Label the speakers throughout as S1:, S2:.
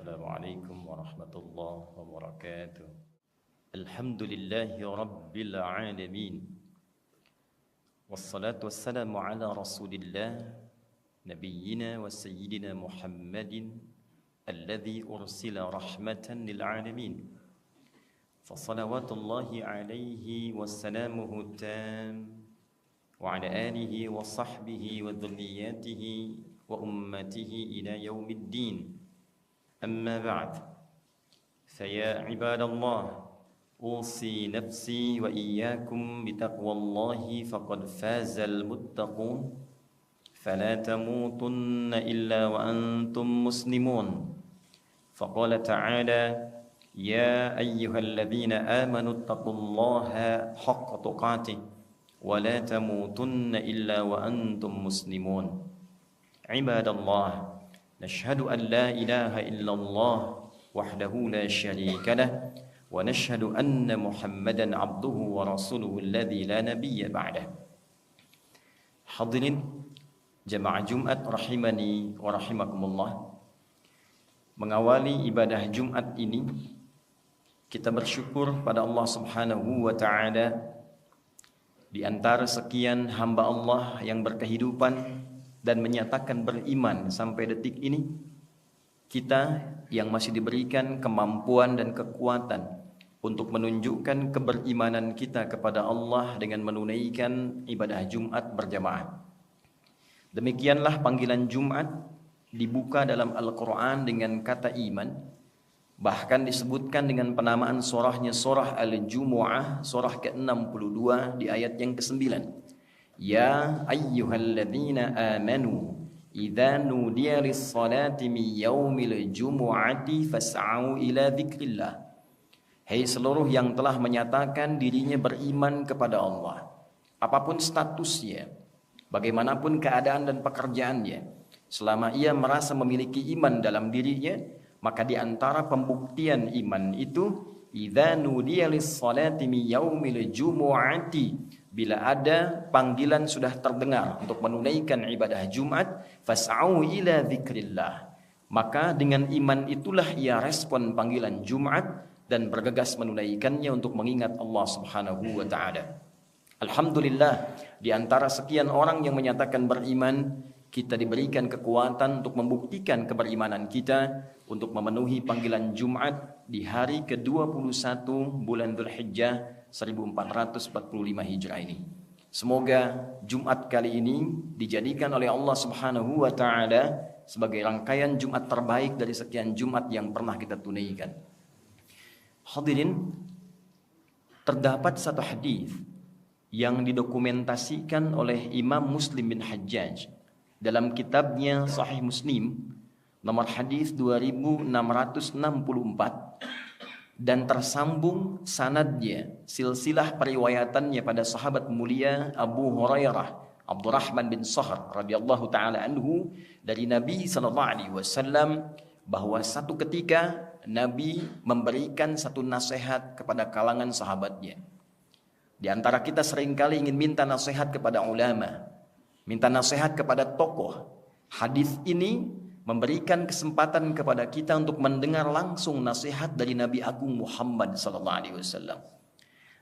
S1: Assalamualaikum warahmatullahi wabarakatuh. Alhamdulillahi rabbil alamin. Wassalatu wassalamu ala rasulillah nabiyyina wa sayyidina Muhammadin alladhi ursila rahmatan lil alamin. Fassalawatullahi alaihi wassalamuhu tam wa ala alihi wa sahbihi wa dhurriyyatihi wa ummatihi ila yaumiddin. أما بعد فيا عباد الله أوصي نفسي وإياكم بتقوى الله فقد فاز المتقون فلا تموتن إلا وأنتم مسلمون فقال تعالى يا أيها الذين آمنوا اتقوا الله حق تقاته ولا تموتن إلا وأنتم مسلمون عباد الله نشهد أن لا إله إلا الله وحده لا شريك له ونشهد أن محمدا عبده ورسوله الذي لا نبي بعده. Hadirin jamaah Jumat rahimani wa rahimakumullah. Mengawali ibadah Jumat ini kita bersyukur pada Allah Subhanahu wa taala di antara sekian hamba Allah yang berkehidupan dan menyatakan beriman sampai detik ini, kita yang masih diberikan kemampuan dan kekuatan untuk menunjukkan keberimanan kita kepada Allah dengan menunaikan ibadah Jumat berjamaah. Demikianlah panggilan Jumat dibuka dalam Al-Quran dengan kata iman, bahkan disebutkan dengan penamaan surahnya surah Al-Jumu'ah, surah ke-62 di ayat yang ke-9. Ya ayyuhalladzina amanu idza nudiya lis-salati min yaumil jumu'ati fas'au ila dzikrillah. Hai seluruh yang telah menyatakan dirinya beriman kepada Allah, apapun statusnya, bagaimanapun keadaan dan pekerjaannya, selama ia merasa memiliki iman dalam dirinya, maka di antara pembuktian iman itu idza nudiya lis-salati min yaumil jumu'ati, bila ada panggilan sudah terdengar untuk menunaikan ibadah Jumat, fas'au ila dzikrillah, maka dengan iman itulah ia respon panggilan Jumat dan bergegas menunaikannya untuk mengingat Allah Subhanahu wa taala. Alhamdulillah, di antara sekian orang yang menyatakan beriman, kita diberikan kekuatan untuk membuktikan keberimanan kita untuk memenuhi panggilan Jumat di hari ke-21 bulan Dzulhijjah 1445 Hijrah ini. Semoga Jumat kali ini dijadikan oleh Allah Subhanahu wa taala sebagai rangkaian Jumat terbaik dari sekian Jumat yang pernah kita tunaikan. Hadirin, terdapat satu hadis yang didokumentasikan oleh Imam Muslim bin Hajjaj dalam kitabnya Sahih Muslim nomor hadis 2664 dan tersambung sanadnya, silsilah periwayatannya pada sahabat mulia Abu Hurairah Abdurrahman bin Sahr radhiyallahu taala anhu dari Nabi sallallahu alaihi wasallam bahwa satu ketika Nabi memberikan satu nasihat kepada kalangan sahabatnya. Di antara kita seringkali ingin minta nasihat kepada ulama, minta nasihat kepada tokoh. Hadis ini memberikan kesempatan kepada kita untuk mendengar langsung nasihat dari Nabi Agung Muhammad sallallahu alaihi wasallam.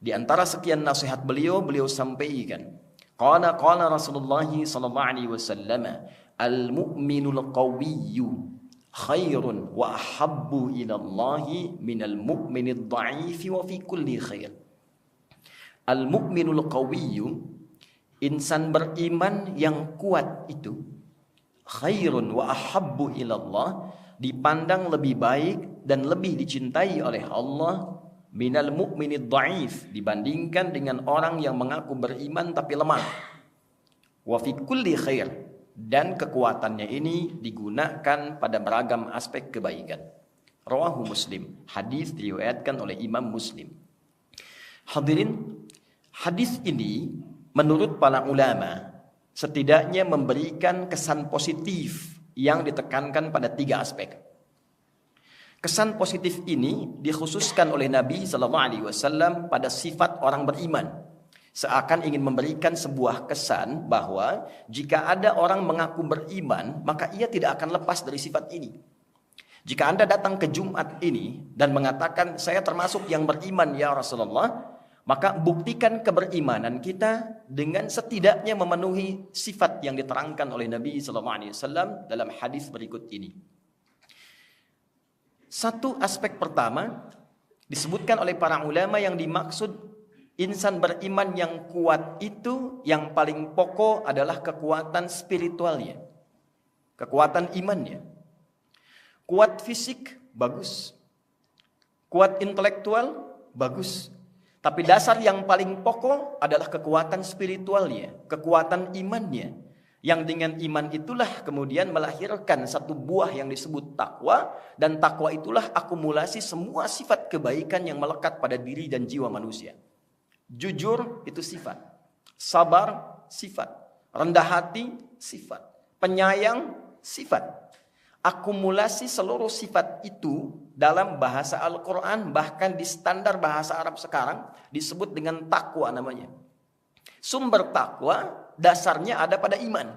S1: Di antara sekian nasihat beliau sampaikan, qala Rasulullah sallallahu alaihi wasallam, al-mu'minul qawiyyu khairun wa ahabbu ila Allah minal mu'minid dha'ifi wa fi kulli khair. Al-mu'minul qawiyyu, insan beriman yang kuat itu, khairun wa ahabbu ilallah, dipandang lebih baik dan lebih dicintai oleh Allah, minal mu'minid dhaif, dibandingkan dengan orang yang mengaku beriman tapi lemah. Wa fi kulli khair, dan kekuatannya ini digunakan pada beragam aspek kebaikan. Rawahu Muslim, hadis diriwayatkan oleh Imam Muslim. Hadirin, hadis ini menurut para ulama setidaknya memberikan kesan positif yang ditekankan pada 3 aspek. Kesan positif ini dikhususkan oleh Nabi sallallahu alaihi wasallam pada sifat orang beriman. Seakan ingin memberikan sebuah kesan bahwa jika ada orang mengaku beriman, maka ia tidak akan lepas dari sifat ini. Jika Anda datang ke Jumat ini dan mengatakan saya termasuk yang beriman ya Rasulullah, maka buktikan keberimanan kita dengan setidaknya memenuhi sifat yang diterangkan oleh Nabi SAW dalam hadis berikut ini. Satu aspek pertama disebutkan oleh para ulama yang dimaksud insan beriman yang kuat itu yang paling pokok adalah kekuatan spiritualnya, kekuatan imannya. Kuat fisik, bagus. Kuat intelektual, bagus. Tapi dasar yang paling pokok adalah kekuatan spiritualnya, kekuatan imannya. Yang dengan iman itulah kemudian melahirkan satu buah yang disebut takwa. Dan takwa itulah akumulasi semua sifat kebaikan yang melekat pada diri dan jiwa manusia. Jujur itu sifat. Sabar, sifat. Rendah hati, sifat. Penyayang, sifat. Akumulasi seluruh sifat itu dalam bahasa Al-Quran, bahkan di standar bahasa Arab sekarang disebut dengan takwa namanya. Sumber takwa dasarnya ada pada iman.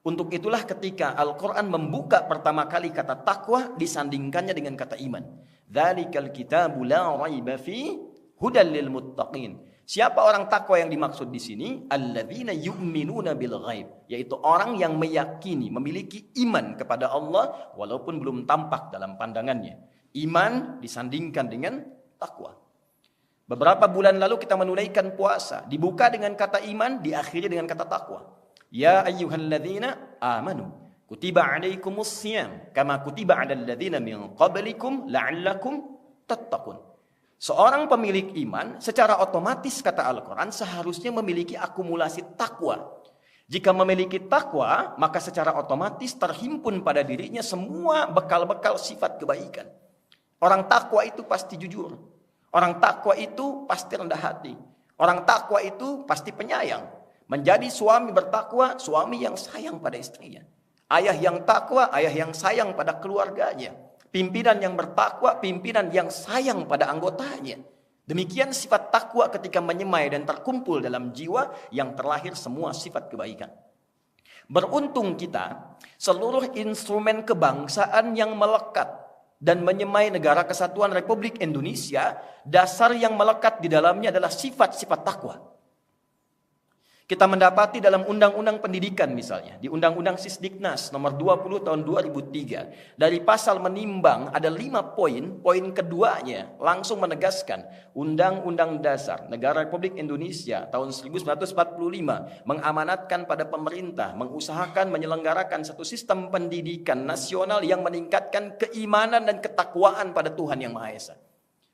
S1: Untuk itulah ketika Al-Quran membuka pertama kali kata takwa disandingkannya dengan kata iman. Dzalikal kitabu la raiba fi hudal lil muttaqin. Siapa orang takwa yang dimaksud di sini? Alladzina yu'minuna bil ghaib, yaitu orang yang meyakini, memiliki iman kepada Allah walaupun belum tampak dalam pandangannya. Iman disandingkan dengan takwa. Beberapa bulan lalu kita menunaikan puasa, dibuka dengan kata iman, diakhiri dengan kata takwa. Ya ayyuhalladzina amanu kutiba alaikumus shiyam kama kutiba 'alal ladzina min qablikum la'allakum tattaqun. Seorang pemilik iman secara otomatis kata Al-Quran seharusnya memiliki akumulasi takwa. Jika memiliki takwa, maka secara otomatis terhimpun pada dirinya semua bekal-bekal sifat kebaikan. Orang takwa itu pasti jujur. Orang takwa itu pasti rendah hati. Orang takwa itu pasti penyayang. Menjadi suami bertakwa, suami yang sayang pada istrinya. Ayah yang takwa, ayah yang sayang pada keluarganya. Pimpinan yang bertakwa, pimpinan yang sayang pada anggotanya. Demikian sifat takwa ketika menyemai dan terkumpul dalam jiwa yang terlahir semua sifat kebaikan. Beruntung kita, seluruh instrumen kebangsaan yang melekat dan menyemai negara kesatuan Republik Indonesia, dasar yang melekat di dalamnya adalah sifat-sifat takwa. Kita mendapati dalam Undang-Undang Pendidikan misalnya, di Undang-Undang Sisdiknas nomor 20 tahun 2003, dari pasal menimbang ada 5 poin, poin keduanya langsung menegaskan Undang-Undang Dasar Negara Republik Indonesia tahun 1945 mengamanatkan pada pemerintah, mengusahakan menyelenggarakan satu sistem pendidikan nasional yang meningkatkan keimanan dan ketakwaan pada Tuhan Yang Maha Esa.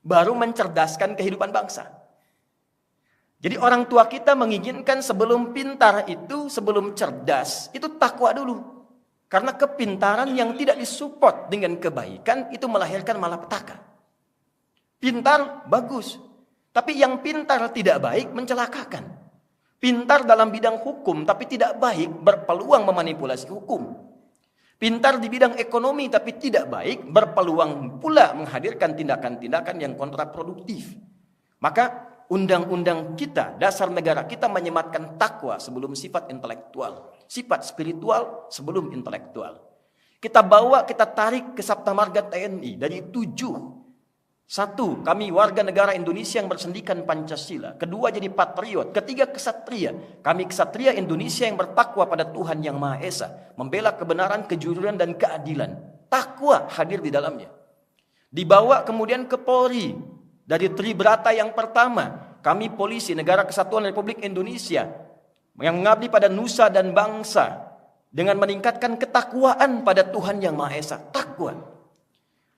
S1: Baru mencerdaskan kehidupan bangsa. Jadi orang tua kita menginginkan sebelum pintar itu, sebelum cerdas, itu takwa dulu. Karena kepintaran yang tidak disupport dengan kebaikan, itu melahirkan malapetaka. Pintar, bagus. Tapi yang pintar tidak baik, mencelakakan. Pintar dalam bidang hukum, tapi tidak baik, berpeluang memanipulasi hukum. Pintar di bidang ekonomi, tapi tidak baik, berpeluang pula menghadirkan tindakan-tindakan yang kontraproduktif. Maka undang-undang kita, dasar negara kita menyematkan takwa sebelum sifat intelektual. Sifat spiritual sebelum intelektual. Kita bawa, kita tarik ke Sabta Marga TNI dari 7. 1, kami warga negara Indonesia yang bersendikan Pancasila. 2, jadi patriot. 3, kesatria. Kami kesatria Indonesia yang bertakwa pada Tuhan Yang Maha Esa. Membela kebenaran, kejujuran, dan keadilan. Takwa hadir di dalamnya. Dibawa kemudian ke Polri. Dari Tribrata yang pertama, kami polisi Negara Kesatuan Republik Indonesia yang mengabdi pada nusa dan bangsa dengan meningkatkan ketakwaan pada Tuhan Yang Maha Esa. Takwa.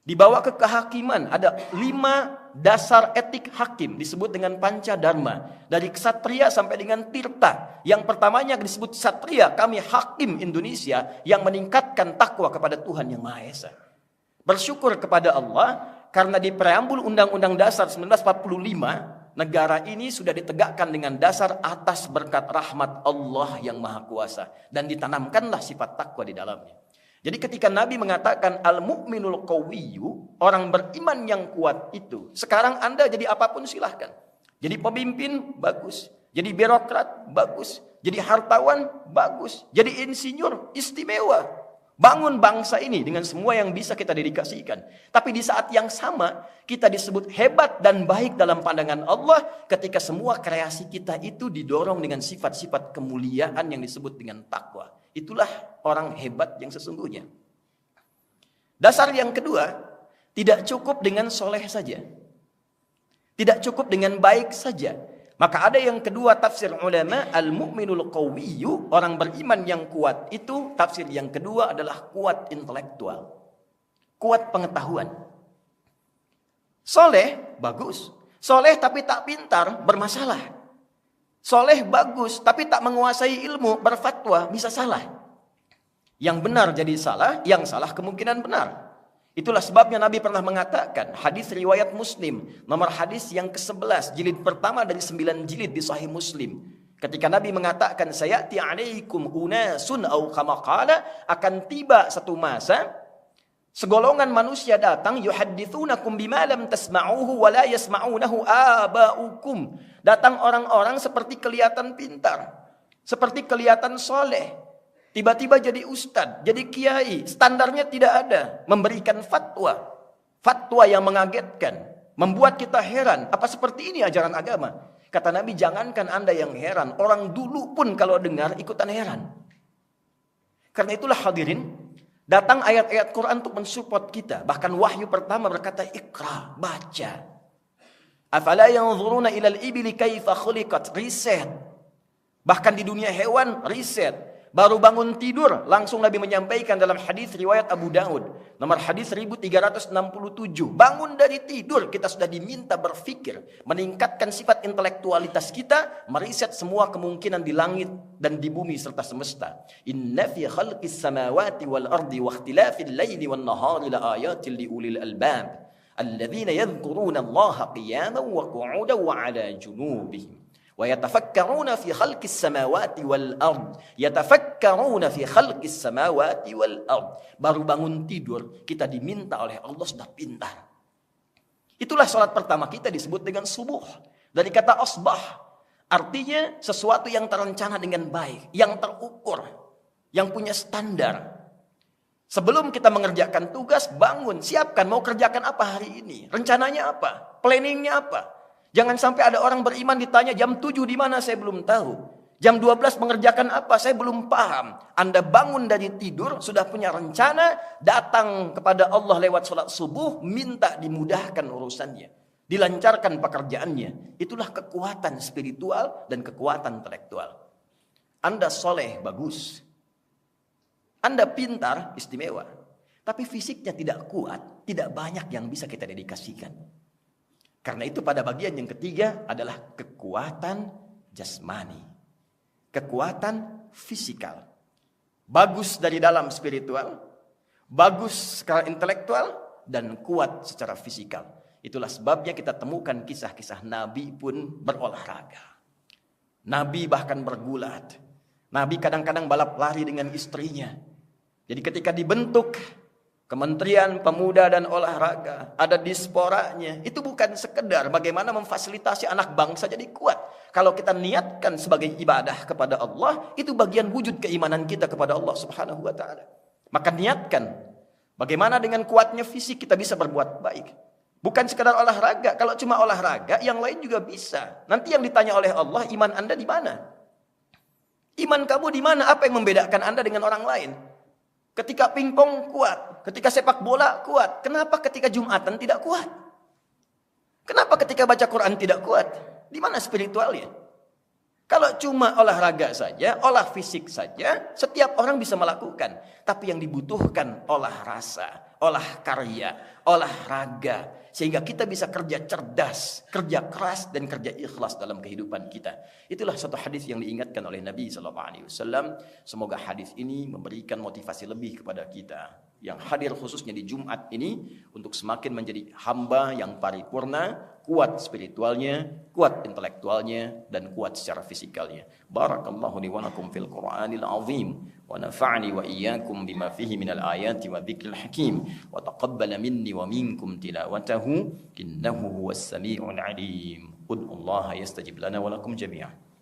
S1: Dibawa ke kehakiman, ada 5 dasar etik hakim disebut dengan Panca Dharma. Dari ksatria sampai dengan tirta. Yang pertamanya disebut ksatria, kami hakim Indonesia yang meningkatkan takwa kepada Tuhan Yang Maha Esa. Bersyukur kepada Allah karena di preambul Undang-Undang Dasar 1945, negara ini sudah ditegakkan dengan dasar atas berkat rahmat Allah yang Maha Kuasa. Dan ditanamkanlah sifat takwa di dalamnya. Jadi ketika Nabi mengatakan al-mu'minul qawiyyu, orang beriman yang kuat itu. Sekarang Anda jadi apapun silahkan. Jadi pemimpin, bagus. Jadi birokrat, bagus. Jadi hartawan, bagus. Jadi insinyur, istimewa. Bangun bangsa ini dengan semua yang bisa kita dedikasikan. Tapi di saat yang sama, kita disebut hebat dan baik dalam pandangan Allah ketika semua kreasi kita itu didorong dengan sifat-sifat kemuliaan yang disebut dengan takwa. Itulah orang hebat yang sesungguhnya. Dasar yang kedua, tidak cukup dengan soleh saja. Tidak cukup dengan baik saja. Maka ada yang kedua tafsir ulama, al-mu'minul qawiyyu, orang beriman yang kuat itu, tafsir yang kedua adalah kuat intelektual. Kuat pengetahuan. Soleh, bagus. Soleh tapi tak pintar, bermasalah. Soleh bagus tapi tak menguasai ilmu, berfatwa, bisa salah. Yang benar jadi salah, yang salah kemungkinan benar. Itulah sebabnya Nabi pernah mengatakan, hadis riwayat Muslim, nomor hadis yang ke-11, jilid pertama dari 9 jilid di Sahih Muslim. Ketika Nabi mengatakan, sayati alaikum unasun au kama qala, akan tiba satu masa, segolongan manusia datang, yuhaddithunakum bima lam tasma'uhu wa la yasma'unahu aba'ukum. Datang orang-orang seperti kelihatan pintar, seperti kelihatan soleh. Tiba-tiba jadi ustadz, jadi kiai, standarnya tidak ada. Memberikan fatwa. Fatwa yang mengagetkan. Membuat kita heran, apa seperti ini ajaran agama? Kata Nabi, jangankan Anda yang heran, orang dulu pun kalau dengar ikutan heran. Karena itulah hadirin, datang ayat-ayat Quran untuk mensupport kita. Bahkan wahyu pertama berkata, Iqra, baca. Afala yanzuruna ilal ibili kaifa khuliqat, riset. Bahkan di dunia hewan, riset. Baru bangun tidur, langsung Nabi menyampaikan dalam hadis riwayat Abu Daud, nomor hadis 1367. Bangun dari tidur, kita sudah diminta berpikir, meningkatkan sifat intelektualitas kita, meriset semua kemungkinan di langit dan di bumi serta semesta. Inna fi khalqis samawati wal ardi wa ikhtilafil laili wan nahari la ayatin li ulil albab, alladzina yadhkuruna Allaha qiyaman wa qu'udan wa 'ala junubihim. وَيَتَفَكَّرُونَ فِي خَلْقِ السَّمَاوَاتِ وَالْأَرْضِ يَتَفَكَّرُونَ فِي خَلْقِ السَّمَاوَاتِ وَالْأَرْضِ. Baru bangun tidur, kita diminta oleh Allah sudah pintar. Itulah salat pertama kita disebut dengan subuh. Dari kata asbah, artinya sesuatu yang terencana dengan baik, yang terukur, yang punya standar. Sebelum kita mengerjakan tugas, bangun, siapkan mau kerjakan apa hari ini, rencananya apa, planningnya apa. Jangan sampai ada orang beriman ditanya jam 7 di mana, saya belum tahu. Jam 12 mengerjakan apa, saya belum paham. Anda bangun dari tidur, sudah punya rencana, datang kepada Allah lewat sholat subuh, minta dimudahkan urusannya. Dilancarkan pekerjaannya. Itulah kekuatan spiritual dan kekuatan intelektual. Anda soleh, bagus. Anda pintar, istimewa. Tapi fisiknya tidak kuat, tidak banyak yang bisa kita dedikasikan. Karena itu pada bagian yang ketiga adalah kekuatan jasmani. Kekuatan fisikal. Bagus dari dalam spiritual, bagus secara intelektual, dan kuat secara fisikal. Itulah sebabnya kita temukan kisah-kisah Nabi pun berolahraga. Nabi bahkan bergulat. Nabi kadang-kadang balap lari dengan istrinya. Jadi ketika dibentuk Kementerian Pemuda dan Olahraga, ada disporanya. Itu bukan sekedar bagaimana memfasilitasi anak bangsa jadi kuat. Kalau kita niatkan sebagai ibadah kepada Allah, itu bagian wujud keimanan kita kepada Allah Subhanahu wa taala. Maka niatkan bagaimana dengan kuatnya fisik kita bisa berbuat baik. Bukan sekedar olahraga. Kalau cuma olahraga, yang lain juga bisa. Nanti yang ditanya oleh Allah, iman Anda di mana? Iman kamu di mana? Apa yang membedakan Anda dengan orang lain? Ketika pingpong kuat, ketika sepak bola kuat, kenapa ketika Jumatan tidak kuat? Kenapa ketika baca Quran tidak kuat? Di mana spiritualnya? Kalau cuma olahraga saja, olah fisik saja, setiap orang bisa melakukan. Tapi yang dibutuhkan olah rasa, olah karya, olahraga. Sehingga kita bisa kerja cerdas, kerja keras, dan kerja ikhlas dalam kehidupan kita. Itulah satu hadis yang diingatkan oleh Nabi SAW. Semoga hadis ini memberikan motivasi lebih kepada kita yang hadir khususnya di Jumat ini untuk semakin menjadi hamba yang paripurna, kuat spiritualnya, kuat intelektualnya, dan kuat secara fisikalnya. Barakallahu li wa lakum fil Qur'anil azim wa nafa'ni wa iyyakum bima fihi minal ayati wa dzikril hakim wa taqabbala minni wa minkum tilawatahu innahu huwas sami'ul alim. Ud'ullaha yastajib lana wa lakum jami'an.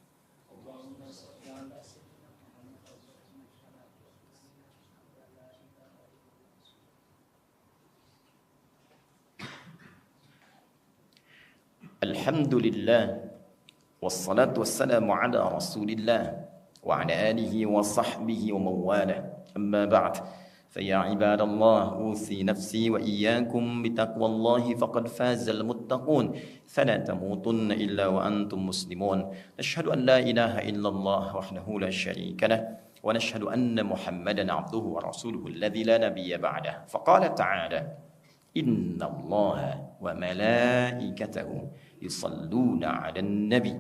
S1: Alhamdulillah. Wassalatu wassalamu ala Rasulillah wa ala alihi wa sahbihi wa mawala. Amma ba'd. فيا عباد الله أوصي نفسي وإياكم بتقوى الله فقد فاز المتقون فلا تموتن إلا وأنتم مسلمون نشهد أن لا إله إلا الله وحده لا شريك له ونشهد أن محمدا عبده ورسوله الذي لا نبي بعده فقال تعالى إن الله وملائكته يصلون على النبي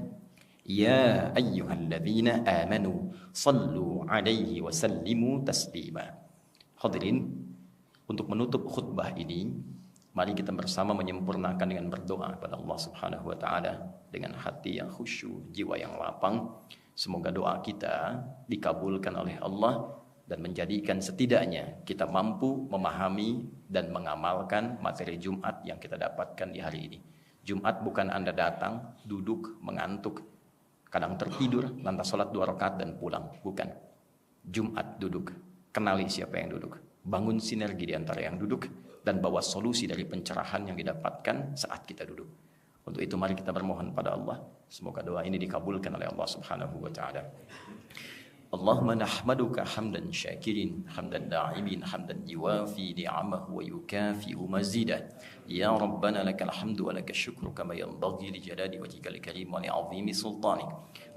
S1: يا أيها الذين آمنوا صلوا عليه وسلموا تسليما. Hadirin, untuk menutup khutbah ini, mari kita bersama menyempurnakan dengan berdoa kepada Allah Subhanahu wa taala dengan hati yang khusyuk, jiwa yang lapang. Semoga doa kita dikabulkan oleh Allah dan menjadikan setidaknya kita mampu memahami dan mengamalkan materi Jumat yang kita dapatkan di hari ini. Jumat bukan Anda datang, duduk, mengantuk, kadang tertidur, lantas sholat 2 rakaat dan pulang. Bukan. Jumat duduk. Kenali siapa yang duduk, bangun sinergi di antara yang duduk, dan bawa solusi dari pencerahan yang didapatkan saat kita duduk. Untuk itu mari kita bermohon pada Allah, semoga doa ini dikabulkan oleh Allah Subhanahu wa taala. Allahumma nahmaduka hamdan syakirin, hamdan da'imin, hamdan yuwafi ni'amahu wa yukafi'u mazidah. Ya Rabbana lakal hamdu wa lakal syukru kama yanbaghi li jalali wajhikal karim wa li'azimi sultanik.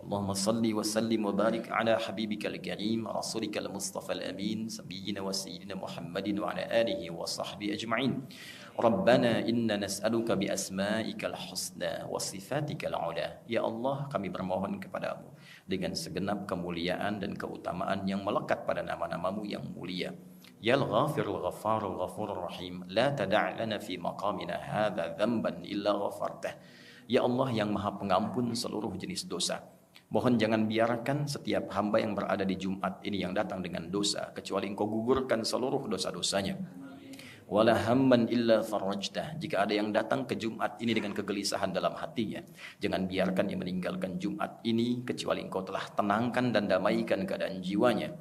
S1: Allahumma salli wa sallim wa barik ala habibikal karim, rasulikal mustafa al-amin, sayyidina wa sayyidina Muhammadin wa ala alihi wa sahbihi ajma'in. Rabbana inna nas'aluka bi asma'ikal husna wa sifatikal ula. Ya Allah, kami bermohon kepadamu dengan segenap kemuliaan dan keutamaan yang melekat pada nama-namamu yang mulia. Ya al-ghafirul ghafarul ghafurur rahim, la tada' lana fi maqamina hadha dhanban illa ghafartah. Ya Allah yang maha pengampun seluruh jenis dosa, mohon jangan biarkan setiap hamba yang berada di Jumat ini yang datang dengan dosa, kecuali Engkau gugurkan seluruh dosa-dosanya. Wala hamman illa farajtah. Jika ada yang datang ke Jumat ini dengan kegelisahan dalam hatinya, jangan biarkan ia meninggalkan Jumat ini kecuali Engkau telah tenangkan dan damaikan keadaan jiwanya.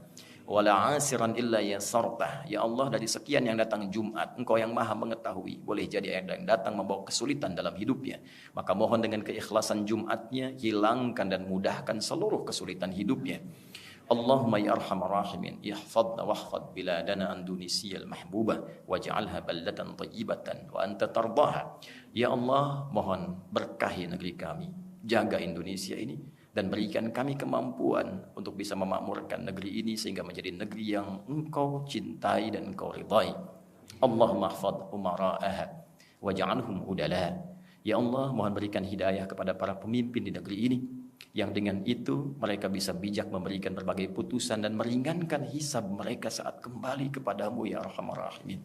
S1: Wala asiran illa yasartah. Ya Allah, dari sekian yang datang Jumat, Engkau yang maha mengetahui, boleh jadi ada yang datang membawa kesulitan dalam hidupnya, maka mohon dengan keikhlasan Jumatnya, hilangkan dan mudahkan seluruh kesulitan hidupnya. Allahumma ya arhamar rahimin, ihfadna wahfad biladana Indonesial mahbubah waj'alha baldatan thayyibatan wa anta tardaha. Ya Allah, mohon berkahi negeri kami, jaga Indonesia ini dan berikan kami kemampuan untuk bisa memakmurkan negeri ini sehingga menjadi negeri yang Engkau cintai dan Engkau ridai. Allahumma ihfad umara'aha waj'alhum udala. Ya Allah, mohon berikan hidayah kepada para pemimpin di negeri ini, yang dengan itu mereka bisa bijak memberikan berbagai putusan dan meringankan hisab mereka saat kembali kepadamu ya arhamar rahimin.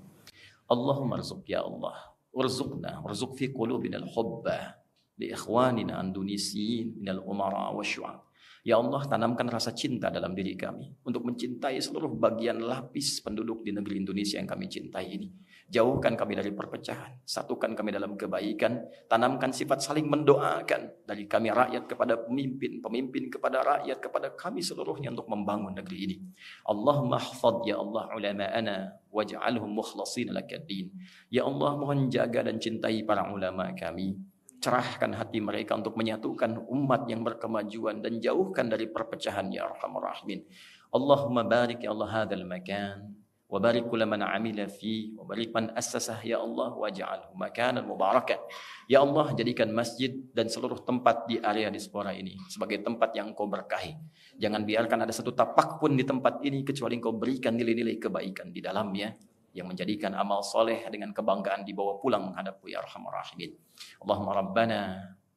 S1: Allahumma rzuq ya Allah, warzuq fi qulubina al-hubba li ikhwanina Indonesiyin minal umara wa syu'ab. Ya Allah, tanamkan rasa cinta dalam diri kami untuk mencintai seluruh bagian lapis penduduk di negeri Indonesia yang kami cintai ini. Jauhkan kami dari perpecahan, satukan kami dalam kebaikan, tanamkan sifat saling mendoakan dari kami rakyat kepada pemimpin, pemimpin kepada rakyat, kepada kami seluruhnya untuk membangun negeri ini. Allahumma hafadh ya Allah ulama'ana waj'alhum mukhlasin lakad-din. Ya Allah, mohon jaga dan cintai para ulama kami. Cerahkan hati mereka untuk menyatukan umat yang berkemajuan dan jauhkan dari perpecahan ya arhamar rahimin. Allahumma barik ya Allah hadzal makan wa barik kulla man amila fi wa barik man assasah ya Allah waj'alhu makanan mubarakan. Ya Allah, jadikan masjid dan seluruh tempat di area diaspora ini sebagai tempat yang Engkau berkahi. Jangan biarkan ada satu tapak pun di tempat ini kecuali Engkau berikan nilai-nilai kebaikan di dalamnya yang menjadikan amal soleh dengan kebanggaan dibawa pulang menghadap-Mu ya arhamar rahimin. Allahumma rabbana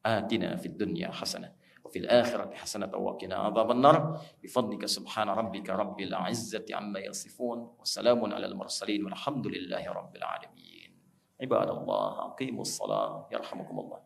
S1: atina fid dunya hasanah wa fil akhirati hasanah wa qina adzabannar bifadlika subhana rabbika rabbil izzati amma yasifun wa salamun alal mursalin walhamdulillahi rabbil alamin. Ibadallah, aqimus shalah yarhamukumullah.